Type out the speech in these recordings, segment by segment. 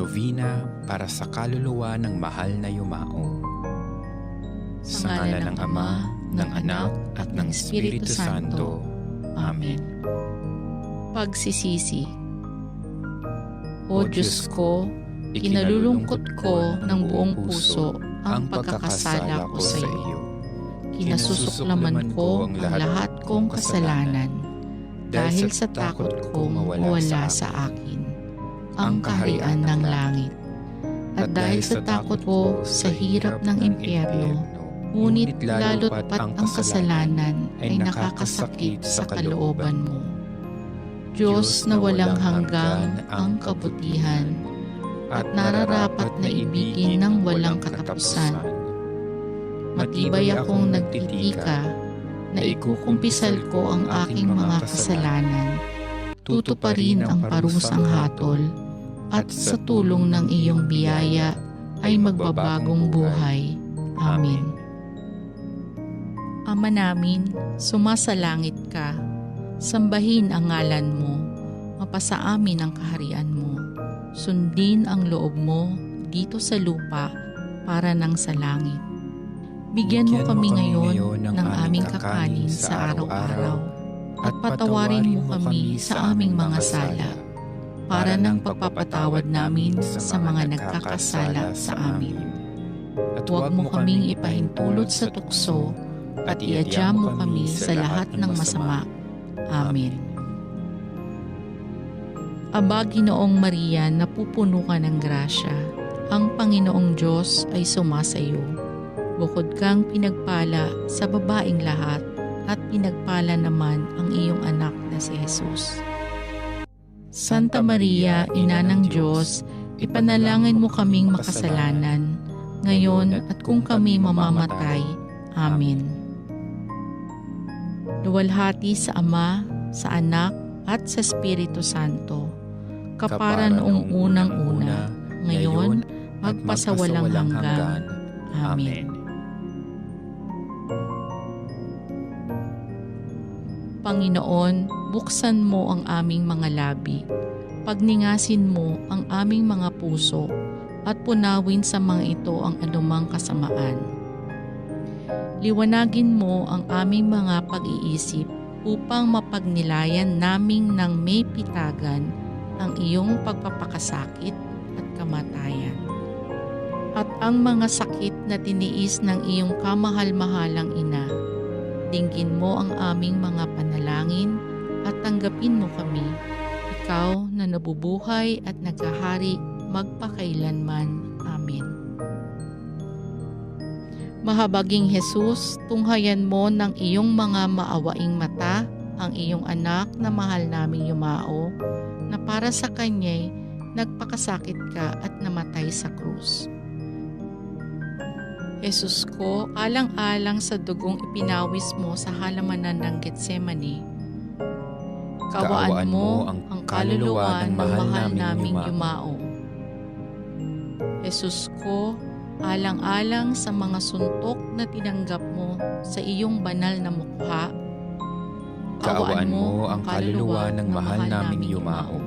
Novena para sa kaluluwa ng mahal na yumao. Sa ngalan ng Ama, ng Anak, at ng Espiritu Santo. Amen. Pagsisisi. O Diyos ko, kinalulungkot ko ng buong puso ang pagkakasala ko sa iyo. Kinasusuklaman ko ang lahat kong kasalanan dahil sa takot ko mawala sa akin ang kaharian ng langit. At dahil sa takot ko sa hirap ng impyerno, ngunit lalo't pat ang kasalanan ay nakakasakit sa kalooban mo. Diyos na walang hanggang ang kabutihan at nararapat na ibigin ng walang katapusan. Matibay akong nagtitika na ikukumpisal ko ang aking mga kasalanan, tutuparin ang parusang hatol, at sa tulong ng iyong biyaya ay magbabagong buhay. Amen. Ama namin, sumasalangit ka. Sambahin ang ngalan mo. Mapasa amin ang kaharian mo. Sundin ang loob mo dito sa lupa para nang sa langit. Bigyan mo kami ngayon ng aming kakanin sa araw-araw at patawarin mo kami sa aming mga sala para ng pagpapatawad namin sa mga nagkakasala sa amin. At huwag mo kaming ipahintulot sa tukso at iadya mo kami sa lahat ng masama. Amen. Aba, Ginoong Maria, napupuno ka ng grasya. Ang Panginoong Diyos ay sumasayo. Bukod kang pinagpala sa babaeng lahat at pinagpala naman ang iyong anak na si Jesus. Santa Maria, Ina ng Diyos, ipanalangin mo kaming makasalanan, ngayon at kung kami mamamatay. Amen. Luwalhati sa Ama, sa Anak, at sa Espiritu Santo, kapara noong unang-una, ngayon, magpasawalang hanggan. Amen. Panginoon, buksan mo ang aming mga labi, pagningasin mo ang aming mga puso, at punawin sa mga ito ang anumang kasamaan. Liwanagin mo ang aming mga pag-iisip upang mapagnilayan naming ng may pitagan ang iyong pagpapakasakit at kamatayan. At ang mga sakit na tiniis ng iyong kamahal-mahalang ina, dinggin mo ang aming mga panalangin at tanggapin mo kami, ikaw na nabubuhay at naghahari magpakailanman. Amen. Mahabaging Jesus, tunghayan mo ng iyong mga maawaing mata ang iyong anak na mahal naming yumao, na para sa kanya'y nagpakasakit ka at namatay sa krus. Jesus ko, alang-alang sa dugong ipinawis mo sa halamanan ng Getsemani, kawaan mo ang kaluluwa ng mahal naming yumao. Jesus ko, alang-alang sa mga suntok na tinanggap mo sa iyong banal na mukha, Kaawaan mo ang kaluluwa ng mahal naming yumao.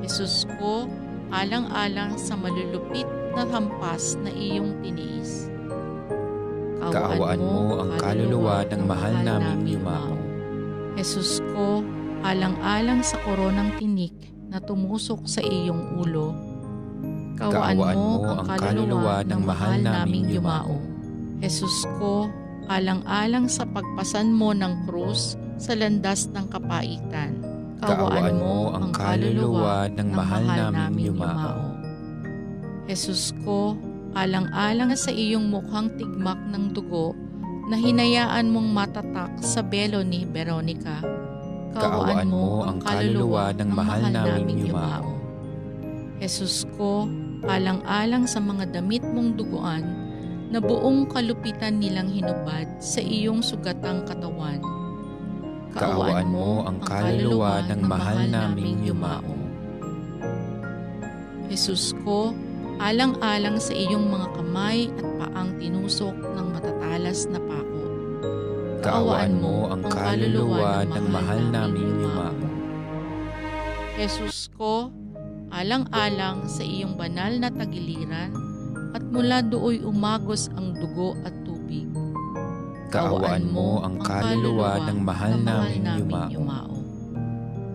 Jesus ko, alang-alang sa malulupit na hampas na iyong tiniis, Kaawaan mo ang kaluluwa ng mahal naming yumao. Jesus ko, alang-alang sa koronang tinik na tumusok sa iyong ulo, kaawaan mo ang kaluluwa ng mahal naming yumao. Jesus ko, alang-alang sa pagpasan mo ng krus sa landas ng kapaitan, Kaawaan mo ang kaluluwa ng mahal naming yumao. Jesus ko, alang-alang sa iyong mukhang tigmak ng dugo na hinayaan mong matatak sa belo ni Veronica, Kaawaan mo ang kaluluwa ng mahal naming yumao. Jesus ko, alang-alang sa mga damit mong duguan na buong kalupitan nilang hinubad sa iyong sugatang katawan, Kaawaan mo ang kaluluwa ng mahal naming yumao. Jesus ko, alang-alang sa iyong mga kamay at paang tinusok ng matatalas na pako, Kaawaan mo ang kaluluwa ng mahal naming yumao. Jesus ko, alang-alang sa iyong banal na tagiliran, at mula dooy umagos ang dugo at tubig. Kaawaan mo ang kaluluwa ng mahal naming yumao.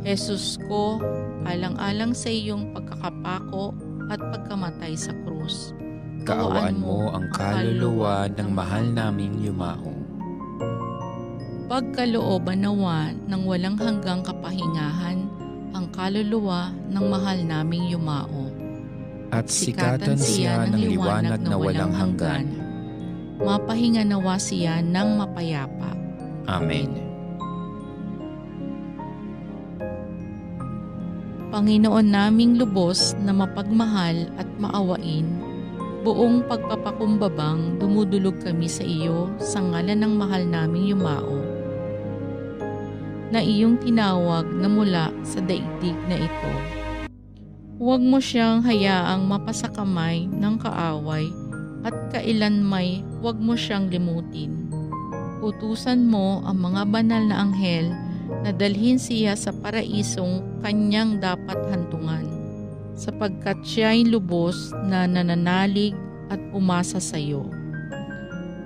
Jesus ko, alang-alang sa iyong pagkakapako at pagkamatay sa krus. Kaawaan mo ang kaluluwa ng mahal naming yumao. Pagkalooban nawa ng walang hanggang kapahingahan ang kaluluwa ng mahal naming yumao. At sikatan siya ng liwanag na walang hanggan. Mapahinga nawa siya ng mapayapa. Amen. Panginoon naming lubos na mapagmahal at maawain, buong pagpapakumbabang dumudulog kami sa iyo sa ngalan ng mahal naming yumao, na iyong tinawag na mula sa daigdig na ito. Huwag mo siyang hayaang mapasakamay ng kaaway at kailanmay huwag mo siyang limutin. Utusan mo ang mga banal na anghel na dalhin siya sa paraisong kanyang dapat hantungan, sapagkat siya ay lubos na nananalig at umasa sa iyo.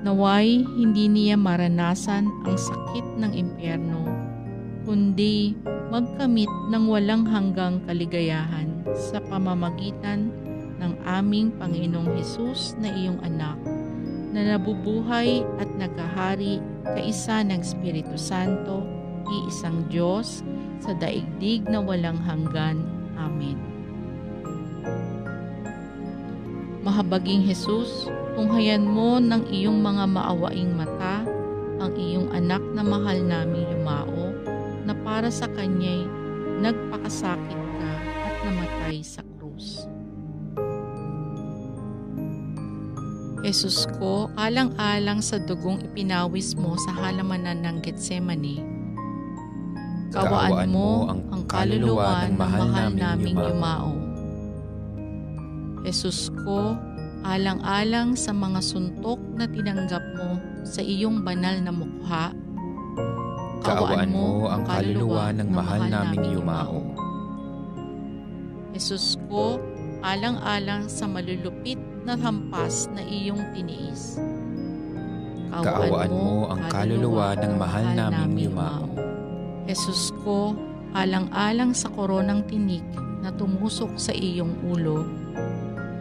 Naway hindi niya maranasan ang sakit ng impyerno, kundi magkamit ng walang hanggang kaligayahan sa pamamagitan ng aming Panginoong Hesus na iyong anak, na nabubuhay at naghahari kaisa ng Espiritu Santo, iisang Diyos, sa daigdig na walang hanggan. Amen. Mahabaging Hesus, tunghayan mo ng iyong mga maawaing mata ang iyong anak na mahal naming yumao, na para sa kanya'y nagpakasakit ka at namatay sa krus. Jesus ko, alang-alang sa dugong ipinawis mo sa halamanan ng Getsemani, kaawaan mo ang kaluluwa ng mahal naming yumao. Jesus ko, alang-alang sa mga suntok na tinanggap mo sa iyong banal na mukha, Kaawaan mo ang kaluluwa ng mahal naming yumao. Jesus ko, alang-alang sa malulupit na hampas na iyong tiniis, Kaawaan mo ang kaluluwa ng mahal naming yumao. Jesus ko, alang-alang sa koronang tinik na tumusok sa iyong ulo,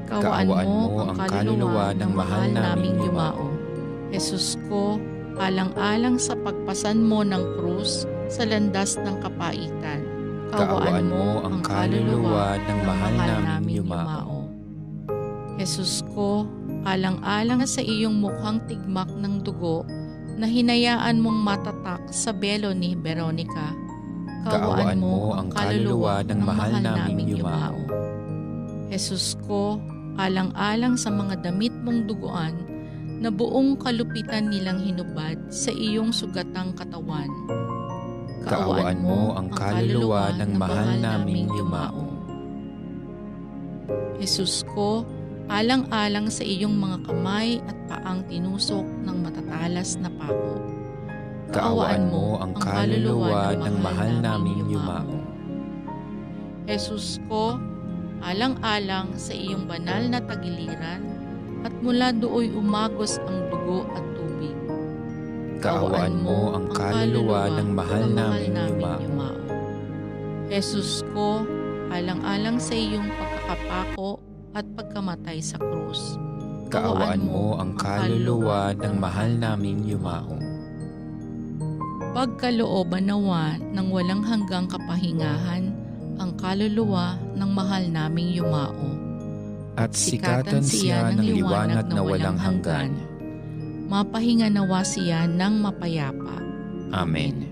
kaawaan mo ang kaluluwa ng mahal naming yumao. Jesus ko, alang-alang sa pagpasan mo ng krus sa landas ng kapaitan, Kaawaan mo ang kaluluwa ng mahal naming yumao. Jesus ko, alang-alang sa iyong mukhang tigmak ng dugo na hinayaan mong matatak sa belo ni Veronica, Kaawaan mo ang kaluluwa ng mahal naming yumao. Jesus ko, alang-alang sa mga damit mong duguan na buong kalupitan nilang hinubad sa iyong sugatang katawan, Kaawaan mo ang kaluluwa ng mahal naming yumao. Jesus ko, alang-alang sa iyong mga kamay at paang tinusok ng matatalas na pako, Kaawaan mo ang kaluluwa ng mahal naming yumao. Jesus ko, alang-alang sa iyong banal na tagiliran at mula dooy umagos ang dugo at tubig, Kaawaan mo ang kaluluwa ng mahal naming yumao. Jesus ko, alang-alang sa iyong pagkakapako at pagkamatay sa krus, Kaawaan mo ang kaluluwa ng mahal naming yumao. Pagkalooban nawa ng walang hanggang kapahingahan ang kaluluwa ng mahal naming yumao. At sikatan siya ng liwanag na walang hanggan. Mapahinga nawa siya ng mapayapa. Amen.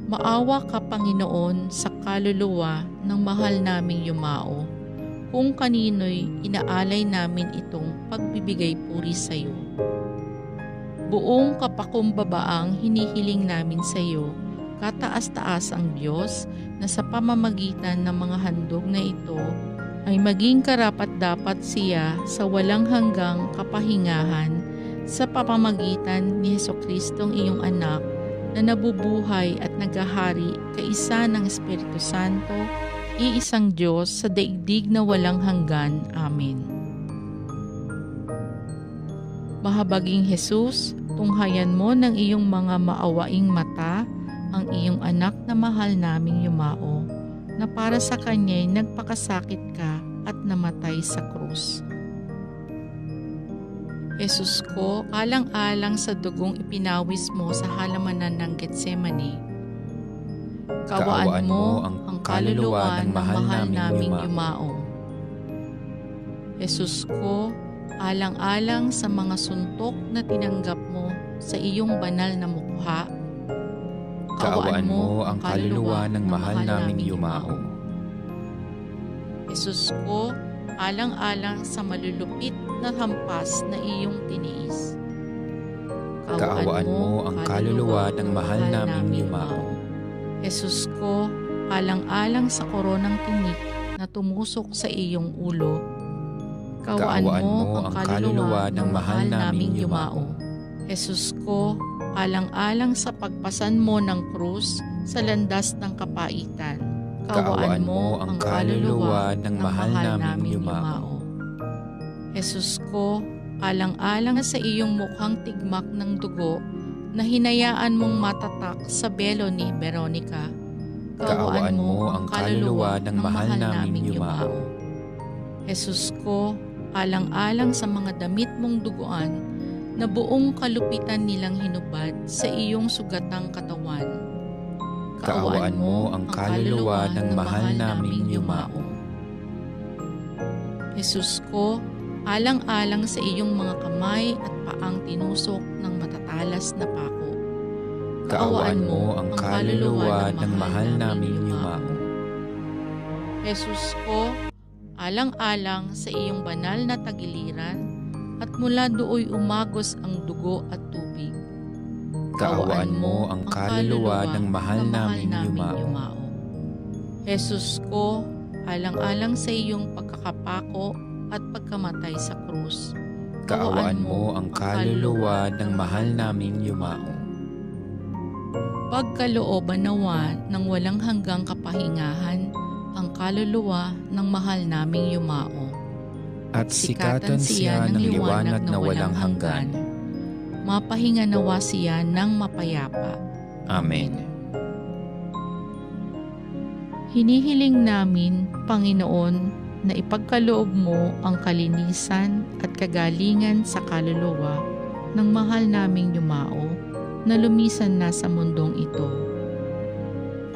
Maawa ka, Panginoon, sa kaluluwa ng mahal naming yumao, kung kanino'y inaalay namin itong pagbibigay puri sa iyo. Buong kapakumbabaang hinihiling namin sa iyo, kataas-taas ang Diyos, na sa pamamagitan ng mga handog na ito ay maging karapat-dapat siya sa walang hanggang kapahingahan sa pamamagitan ni Jesucristong iyong anak, na nabubuhay at naghahari kaisa ng Espiritu Santo, iisang Diyos sa daigdig na walang hanggan. Amen. Mahabaging Jesus, tunghayan mo ng iyong mga maawaing mata ang iyong anak na mahal naming yumao, na para sa kanya'y nagpakasakit ka at namatay sa krus. Jesus ko, alang-alang sa dugong ipinawis mo sa halamanan ng Getsemani, kawaan mo ang kaluluwa ng mahal naming yumao. Jesus ko, alang-alang sa mga suntok na tinanggap mo sa iyong banal na mukha, kaawaan mo ang kaluluwa ng mahal naming yumao. Jesus ko, alang-alang sa malulupit na hampas na iyong tiniis, kaawaan mo ang kaluluwa ng mahal naming yumao. Jesus ko, alang-alang sa koronang tinik na tumusok sa iyong ulo, kaawaan mo ang kaluluwa ng mahal naming yumao. Jesus ko, alang-alang sa pagpasan mo ng krus sa landas ng kapaitan, kaawaan mo ang kaluluwa ng mahal naming yumao. Jesus ko, alang-alang sa iyong mukhang tigmak ng dugo na hinayaan mong matatak sa belo ni Veronica, kaawaan mo ang kaluluwa ng mahal naming yumao. Jesus ko, alang-alang sa mga damit mong duguan na buong kalupitan nilang hinubad sa iyong sugatang katawan, kaawaan mo ang kaluluwa ng mahal naming yumao. Jesus ko, alang-alang sa iyong mga kamay at paang tinusok ng matatalas na pako, kaawaan mo ang kaluluwa ng mahal naming yumao. Jesus ko, alang-alang sa iyong banal na tagiliran at mula dooy umagos ang dugo at tubig, kaawaan mo ang kaluluwa ng mahal naming yumao. Jesus ko, alang-alang sa iyong pagkakapako at pagkamatay sa krus, kaawaan mo ang kaluluwa ng mahal naming yumao. Pagkalooban nawa ng walang hanggang kapahingahan ang kaluluwa ng mahal naming yumao. At sikatan siya ng liwanag na walang hanggan. Mapahinga nawa siya ng mapayapa. Amen. Hinihiling namin, Panginoon, na ipagkaloob mo ang kalinisan at kagalingan sa kaluluwa ng mahal naming yumao na lumisan na sa mundong ito.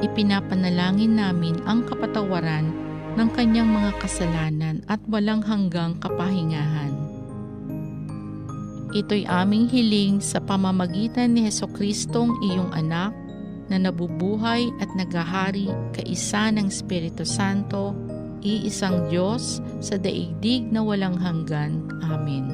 Ipinapanalangin namin ang kapatawaran ng kanyang mga kasalanan at walang hanggang kapahingahan. Ito'y aming hiling sa pamamagitan ni Jesucristong iyong anak na nabubuhay at naghahari kaisa ng Espiritu Santo, iisang Diyos sa daigdig na walang hanggan. Amen.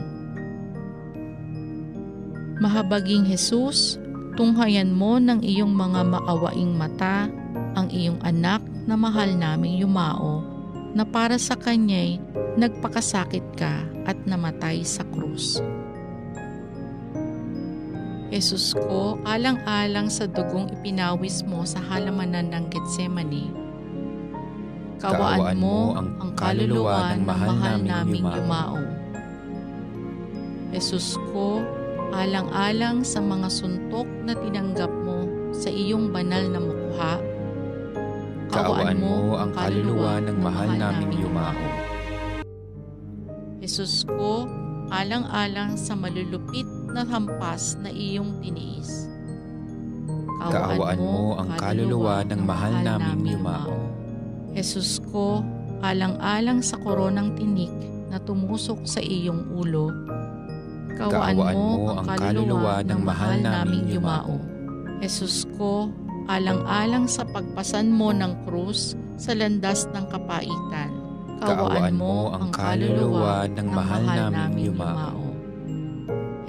Mahabaging Jesus, tunghayan mo ng iyong mga maawaing mata ang iyong anak na mahal naming yumao, na para sa kanya'y nagpakasakit ka at namatay sa krus. Jesus ko, alang-alang sa dugong ipinawis mo sa halamanan ng Getsemani, kaawaan mo ang kaluluwa ng mahal naming yumao. Jesus ko, alang-alang sa mga suntok na tinanggap mo sa iyong banal na mukha, kaawaan mo ang kaluluwa ng mahal naming yumao. Jesus ko, alang-alang sa malulupit na hampas na iyong tiniis, kaawaan mo ang kaluluwa ng mahal naming yumao. Jesus ko, alang-alang sa koronang tinik na tumusok sa iyong ulo, kaawaan mo ang kaluluwa ng mahal naming yumao. Jesus ko, alang-alang sa pagpasan mo ng krus sa landas ng kapaitan, kaawaan mo ang kaluluwa ng mahal naming yumao.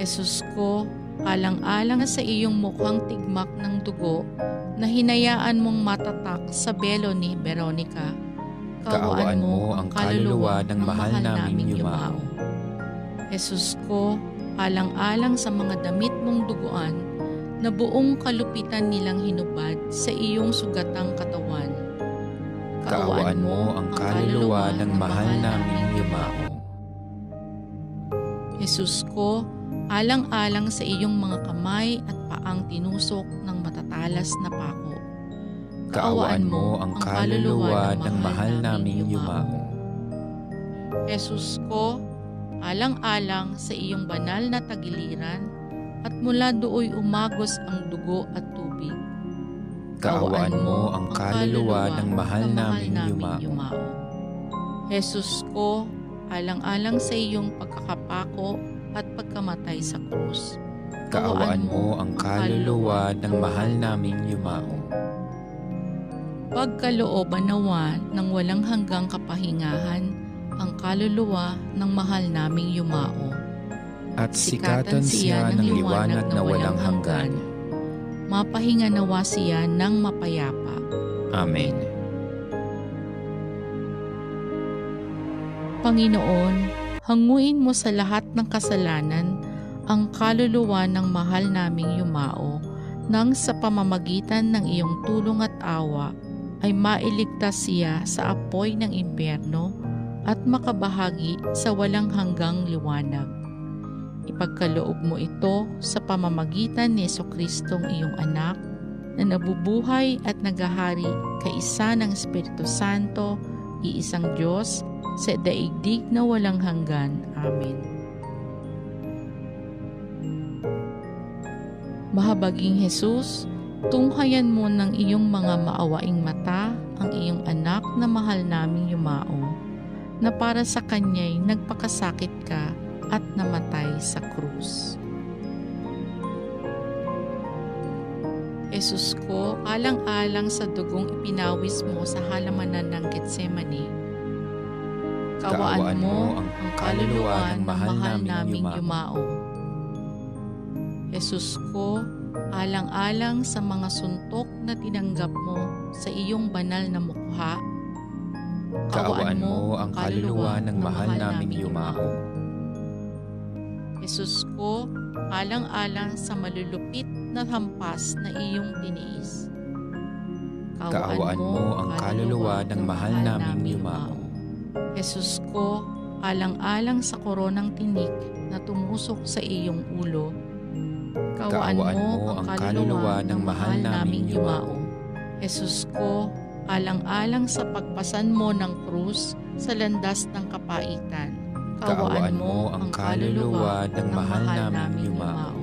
Jesus ko, alang-alang sa iyong mukhang tigmak ng dugo na hinayaan mong matatak sa belo ni Veronica, kaawaan mo ang kaluluwa ng mahal naming yumao. Jesus ko, alang-alang sa mga damit mong duguan na buong kalupitan nilang hinubad sa iyong sugatang katawan. Kaawaan mo ang kaluluwa ng mahal naming yumao. Jesus ko, alang-alang sa iyong mga kamay at paang tinusok ng matatalas na pako. Kaawaan mo ang kaluluwa ng mahal naming yumao. Jesus ko, alang-alang sa iyong banal na tagiliran at mula dooy umagos ang dugo at tubig. Kaawaan mo ang kaluluwa ng mahal naming yumao. Jesus ko, alang-alang sa iyong pagkakapako at pagkamatay sa krus. Kaawaan mo ang kaluluwa ng mahal naming yumao. Pagkalooban nawa ng walang hanggang kapahingahan ang kaluluwa ng mahal naming yumao. At sikatan siya ng liwanag na walang hanggan. Mapahinga nawa siya ng mapayapa. Amen. Panginoon, hanguin mo sa lahat ng kasalanan ang kaluluwa ng mahal naming yumao nang sa pamamagitan ng iyong tulong at awa ay mailigtas siya sa apoy ng impyerno at makabahagi sa walang hanggang liwanag. Ipagkaloob mo ito sa pamamagitan ni Jesucristong iyong anak na nabubuhay at naghahari kaisa ng Espiritu Santo, iisang Diyos, sa daigdig na walang hanggan. Amen. Mahabaging Jesus, tunghayan mo ng iyong mga maawaing mata ang iyong anak na mahal naming yumao, na para sa kanya'y nagpakasakit ka at namatay sa krus. Jesus ko, alang-alang sa dugong ipinawis mo sa halamanan ng Getsemani, kaawaan mo ang kaluluwa ng mahal naming yumao. Jesus ko, alang-alang sa mga suntok na tinanggap mo sa iyong banal na mukha, Kaawaan mo ang kaluluwa ng mahal naming yumao. Jesus ko, alang-alang sa malulupit na hampas na iyong tiniis, Kaawaan mo ang kaluluwa ng mahal naming yumao. Jesus ko, alang-alang sa koronang tinik na tumusok sa iyong ulo, Kaawaan mo ang kaluluwa ng mahal naming yumao. Jesus ko, alang-alang sa pagpasan mo ng krus sa landas ng kapaitan, Kaawaan mo ang kaluluwa ng mahal naming yumao.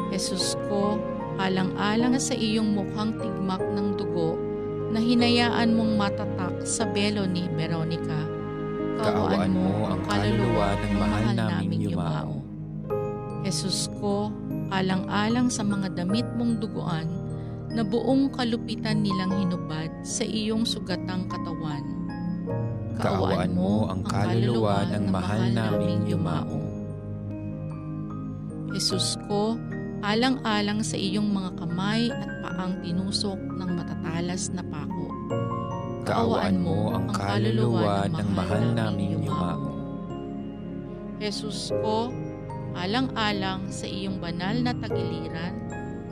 Jesus ko, alang-alang sa iyong mukhang tigmak ng dugo na hinayaan mong matatak sa belo ni Veronica, Kaawaan mo ang kaluluwa ng mahal naming yumao. Jesus ko, alang-alang sa mga damit mong duguan na buong kalupitan nilang hinubad sa iyong sugatang katawan, Kaawaan mo ang kaluluwa ng mahal naming yumao. Jesus ko, alang-alang sa iyong mga kamay at paang tinusok ng matatalas na pako, Kaawaan mo ang kaluluwa ng mahal naming yumao. Jesus ko, alang-alang sa iyong banal na tagiliran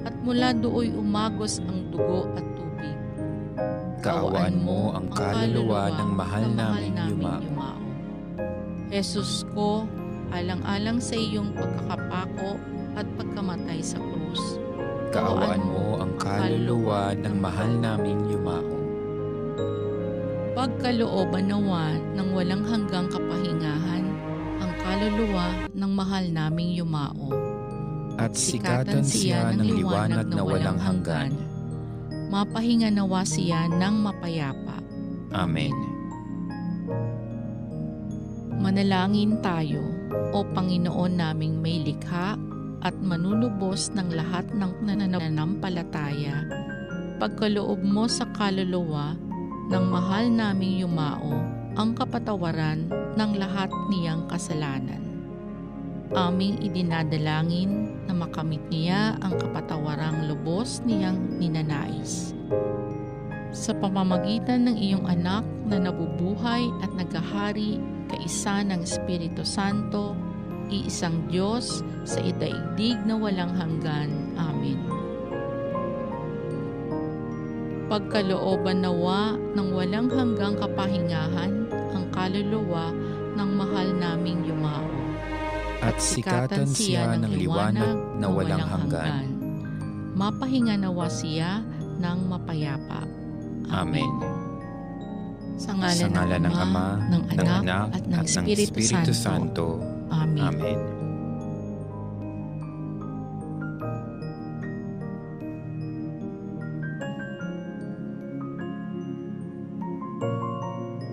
at mula dooy umagos ang dugo at tubig, Kaawaan mo ang kaluluwa ng mahal naming yumao. Jesus ko, alang-alang sa iyong pagkakapako at pagkamatay sa krus, Kaawaan mo ang kaluluwa ng mahal naming yumao. Pagkalooban nawa ng walang hanggang kapahingahan ang kaluluwa ng mahal naming yumao. At sikatan siya ng liwanag na walang hanggan. Mapahinga nawa siya ng mapayapa. Amen. Manalangin tayo, O Panginoon naming may likha at manunubos ng lahat ng nananampalataya. Pagkaloob mo sa kaluluwa ng mahal naming yumao ang kapatawaran ng lahat niyang kasalanan. Aming idinadalangin na makamit niya ang kapatawarang lubos niyang ninanais. Sa pamamagitan ng iyong anak na nabubuhay at naghahari kaisa ng Espiritu Santo, iisang Diyos, sa idaigdig na walang hanggan. Amen. Pagkalooban nawa ng walang hanggang kapahingahan ang kaluluwa ng mahal naming yumao. At sikatan siya ng liwanag na walang hanggan. Mapahinga nawa siya ng mapayapa. Amen. Sa Sa ngalan ng Ama, ng Anak, at ng Espiritu Santo. Santo. Amen. Amen.